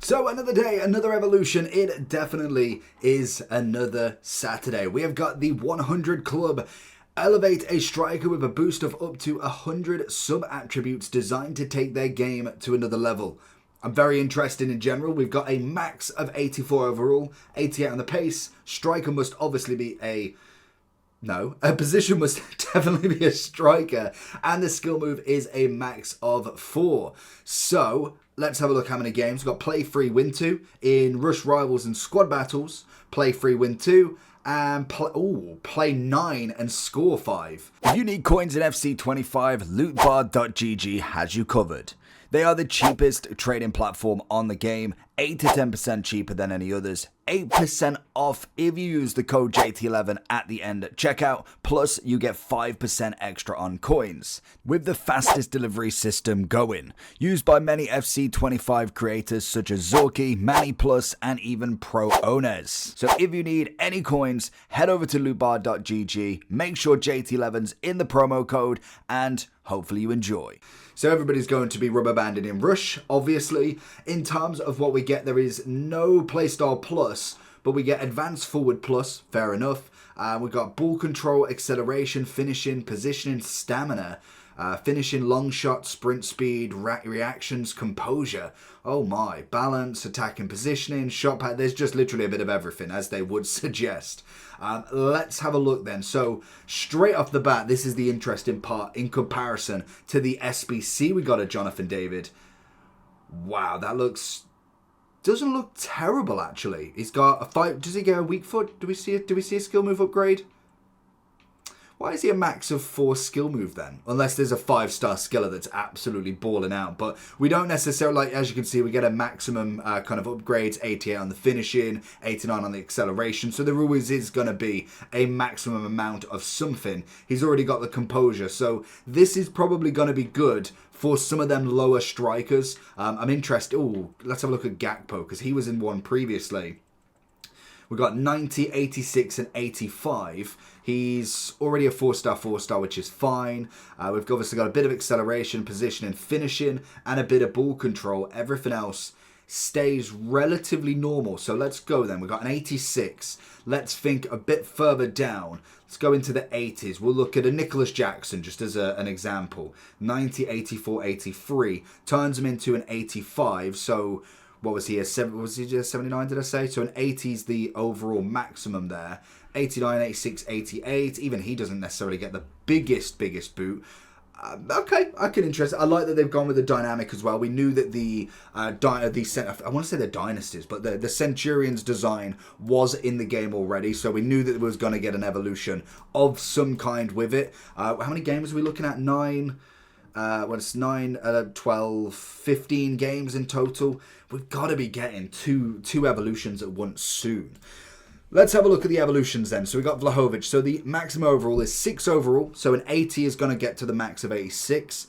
So another day, another evolution. It definitely is another Saturday. We have got the 100 Club. Elevate a striker with a boost of up to 100 sub-attributes designed to take their game to another level. I'm very interested in general. We've got a max of 84 overall, 88 on the pace. Striker must obviously be a position must definitely be a striker. And the skill move is a max of 4. So, let's have a look how many games. We've got play 3, win 2. In rush rivals and squad battles, play 3, win 2. And play 9 and score 5. If you need coins in FC25, lootbar.gg has you covered. They are the cheapest trading platform on the game, 8 to 10% cheaper than any others, 8% off if you use the code JT11 at the end at checkout, plus you get 5% extra on coins, with the fastest delivery system going, used by many FC25 creators such as Zorky, Manny Plus, and even pro owners. So if you need any coins, head over to lootbar.gg, make sure JT11's in the promo code, and hopefully you enjoy. So everybody's going to be rubber banded in rush, obviously. In terms of what we get, there is no playstyle plus, but we get advanced forward plus, fair enough. We've got ball control, acceleration, finishing, positioning, stamina, finishing, long shot, sprint speed, reactions, composure. Oh my, balance, attacking, positioning, shot pad. There's just literally a bit of everything, as they would suggest. Let's have a look then. So straight off the bat, this is the interesting part in comparison to the SBC we got at Jonathan David. Wow, that doesn't look terrible actually. He's got a 5. Does he get a weak foot? Do we see a skill move upgrade? Why is he a max of 4 skill move then? Unless there's a 5-star skiller that's absolutely balling out. But we don't necessarily, like, as you can see, we get a maximum kind of upgrades, 88 on the finishing, 89 on the acceleration. So there always is going to be a maximum amount of something. He's already got the composure. So this is probably going to be good for some of them lower strikers. I'm interested. Oh, let's have a look at Gakpo, because he was in one previously. We've got 90, 86, and 85. He's already a 4-star, which is fine. We've obviously got a bit of acceleration, positioning, finishing, and a bit of ball control. Everything else stays relatively normal. So let's go then. We've got an 86. Let's think a bit further down. Let's go into the 80s. We'll look at a Nicholas Jackson, just as an example. 90, 84, 83. Turns him into an 85. So what was he? Was he just 79, did I say? So an 80 is the overall maximum there. 89, 86, 88. Even he doesn't necessarily get the biggest boot. Okay, I can interest. I like that they've gone with the dynamic as well. We knew that I want to say the dynasties, but the Centurions design was in the game already, so we knew that it was going to get an evolution of some kind with it. How many games are we looking at? 9. It's 9, 12, 15 games in total. We've got to be getting two evolutions at once soon. Let's have a look at the evolutions then. So we got Vlahovic. So the maximum overall is 6 overall. So an 80 is going to get to the max of 86.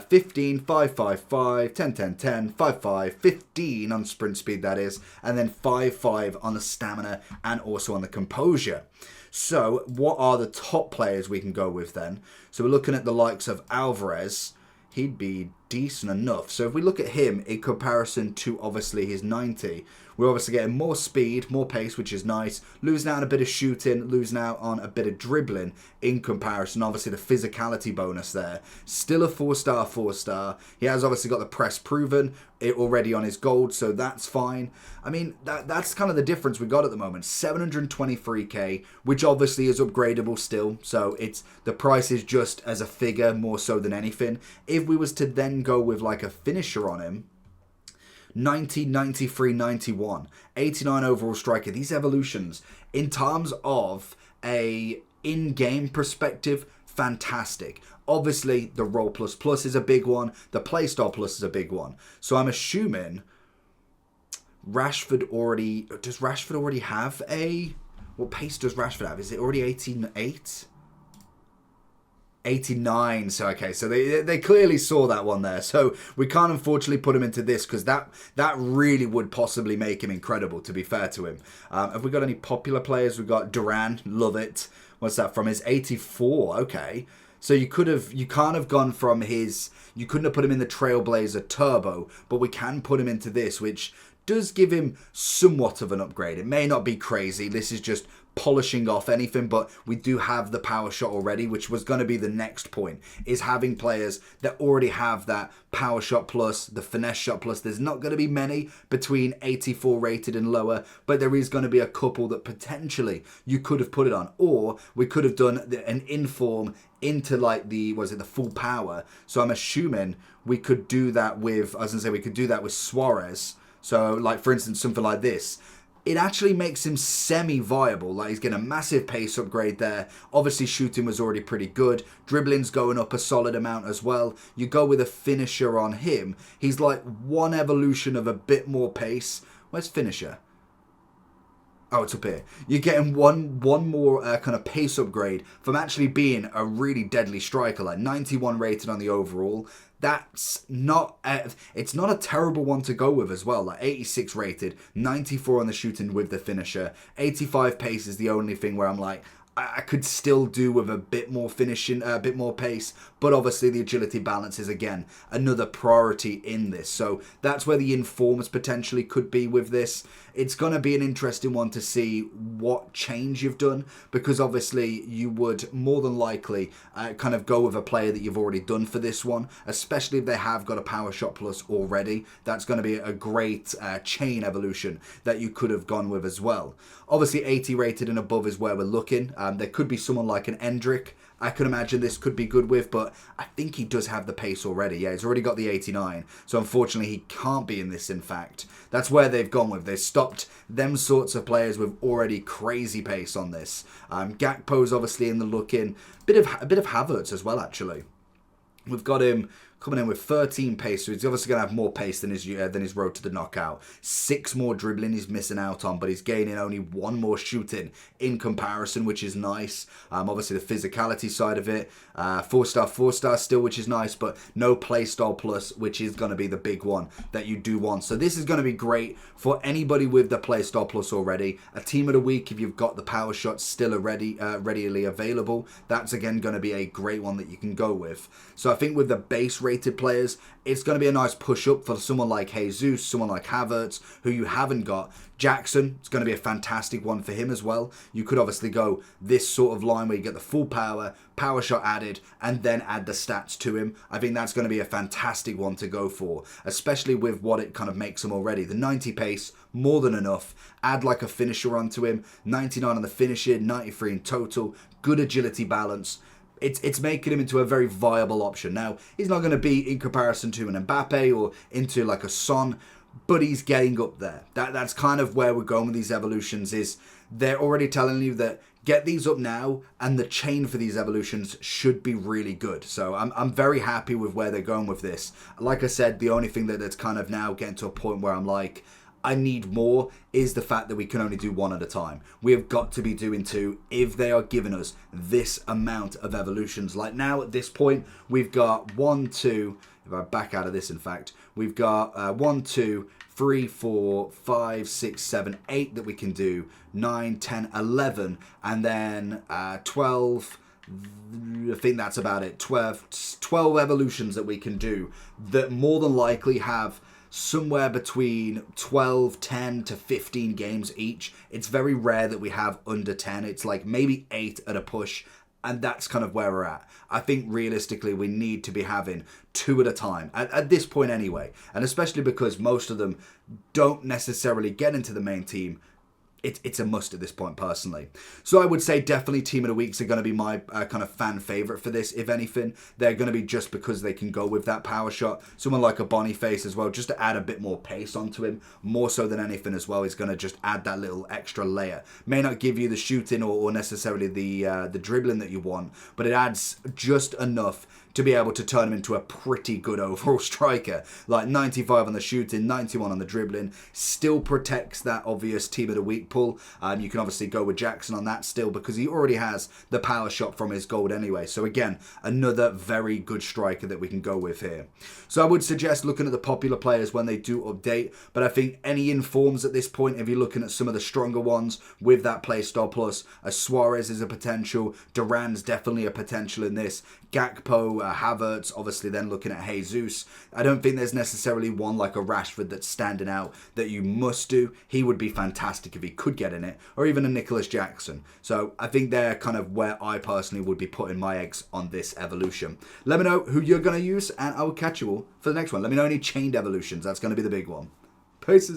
15, 5, 5, 5, 10, 10, 10, 5, 5, 15 on sprint speed, that is. And then 5, 5 on the stamina and also on the composure. So what are the top players we can go with then? So we're looking at the likes of Alvarez. He'd be decent enough. So if we look at him in comparison to obviously his 90, we're obviously getting more speed, more pace, which is nice. Losing out on a bit of shooting, losing out on a bit of dribbling in comparison. Obviously the physicality bonus there. Still a 4-star. He has obviously got the press proven it already on his gold, so that's fine. I mean, that's kind of the difference we got at the moment. 723k, which obviously is upgradable still. So the price is just as a figure more so than anything. If we was to then go with like a finisher on him, 90, 93, 91, 89 overall striker. These evolutions, in terms of a in-game perspective, fantastic. Obviously, the role plus is a big one. The playstyle plus is a big one. So I'm assuming does Rashford already have what pace does Rashford have? Is it already 18.8? 89. So okay, so they clearly saw that one there. So we can't unfortunately put him into this because that really would possibly make him incredible, to be fair to him. Have we got any popular players? We've got Duran, love it. What's that from? His 84. Okay. So you can't have gone from you couldn't have put him in the Trailblazer Turbo, but we can put him into this, which does give him somewhat of an upgrade. It may not be crazy. This is just polishing off anything, but we do have the power shot already, which was going to be the next point, is having players that already have that power shot plus, the finesse shot plus. There's not going to be many between 84 rated and lower, but there is going to be a couple that potentially you could have put it on, or we could have done an inform into like the full power. So I'm assuming we could do that with, we could do that with Suarez. So like, for instance, something like this. It actually makes him semi-viable. Like, he's getting a massive pace upgrade there. Obviously, shooting was already pretty good. Dribbling's going up a solid amount as well. You go with a finisher on him. He's like one evolution of a bit more pace. Where's finisher? Oh, it's up here. You're getting one more kind of pace upgrade from actually being a really deadly striker. Like 91 rated on the overall. That's not it's not a terrible one to go with as well. Like 86 rated, 94 on the shooting with the finisher, 85 pace is the only thing where I'm like, I could still do with a bit more finishing, a bit more pace, but obviously the agility balance is, again, another priority in this. So that's where the informs potentially could be with this. It's going to be an interesting one to see what change you've done, because obviously you would more than likely kind of go with a player that you've already done for this one, especially if they have got a power shot plus already. That's going to be a great chain evolution that you could have gone with as well. Obviously 80 rated and above is where we're looking. There could be someone like an Endrick I could imagine this could be good with, but I think he does have the pace already. Yeah, he's already got the 89, so unfortunately he can't be in this, in fact. That's where they've gone with. They've stopped them sorts of players with already crazy pace on this. Gakpo's obviously in the look-in. A bit of Havertz as well, actually. We've got him coming in with 13 pace, so he's obviously going to have more pace than his road to the knockout. 6 more dribbling he's missing out on, but he's gaining only 1 more shooting in comparison, which is nice. Obviously the physicality side of it, 4-star still, which is nice, but no play style plus, which is going to be the big one that you do want. So this is going to be great for anybody with the play style plus already. A team of the week, if you've got the power shots still readily available, that's again going to be a great one that you can go with. So I think with the base rated players, it's going to be a nice push up for someone like Jesus, someone like Havertz, who you haven't got. Jackson, it's going to be a fantastic one for him as well. You could obviously go this sort of line where you get the full power shot added, and then add the stats to him. I think that's going to be a fantastic one to go for, especially with what it kind of makes him already. The 90 pace, more than enough. Add like a finisher onto him. 99 on the finisher, 93 in total. Good agility balance. It's making him into a very viable option. Now, he's not going to be in comparison to an Mbappe or into like a Son, but he's getting up there. That's kind of where we're going with these evolutions. Is they're already telling you that get these up now, and the chain for these evolutions should be really good. So I'm very happy with where they're going with this. Like I said, the only thing that's kind of now getting to a point where I'm like, I need more, is the fact that we can only do 1 at a time. We have got to be doing 2 if they are giving us this amount of evolutions. Like now at this point, we've got 1, 2, if I back out of this in fact, we've got 1, 2, 3, 4, 5, 6, 7, 8 that we can do, 9, 10, 11, and then 12, I think that's about it, 12 evolutions that we can do that more than likely have somewhere between 12, 10 to 15 games each. It's very rare that we have under 10. It's like maybe 8 at a push, and that's kind of where we're at. I think realistically we need to be having 2 at a time, at this point anyway, and especially because most of them don't necessarily get into the main team. It's a must at this point, personally. So I would say definitely Team of the Weeks are going to be my kind of fan favourite for this. If anything, they're going to be just because they can go with that power shot. Someone like a Boniface as well, just to add a bit more pace onto him, more so than anything as well, is going to just add that little extra layer. May not give you the shooting or necessarily the dribbling that you want, but it adds just enough to be able to turn him into a pretty good overall striker. Like 95 on the shooting, 91 on the dribbling, still protects that obvious Team of the Week pull. You can obviously go with Jackson on that still because he already has the power shot from his gold anyway. So again, another very good striker that we can go with here. So I would suggest looking at the popular players when they do update, but I think any informs at this point, if you're looking at some of the stronger ones with that playstyle plus, Suarez is a potential, Duran's definitely a potential in this, Gakpo, Havertz, obviously then looking at Jesus. I don't think there's necessarily one like a Rashford that's standing out that you must do. He would be fantastic if he could get in it, or even a Nicholas Jackson. So I think they're kind of where I personally would be putting my eggs on this evolution. Let me know who you're going to use, and I will catch you all for the next one. Let me know any chained evolutions. That's going to be the big one. Peace.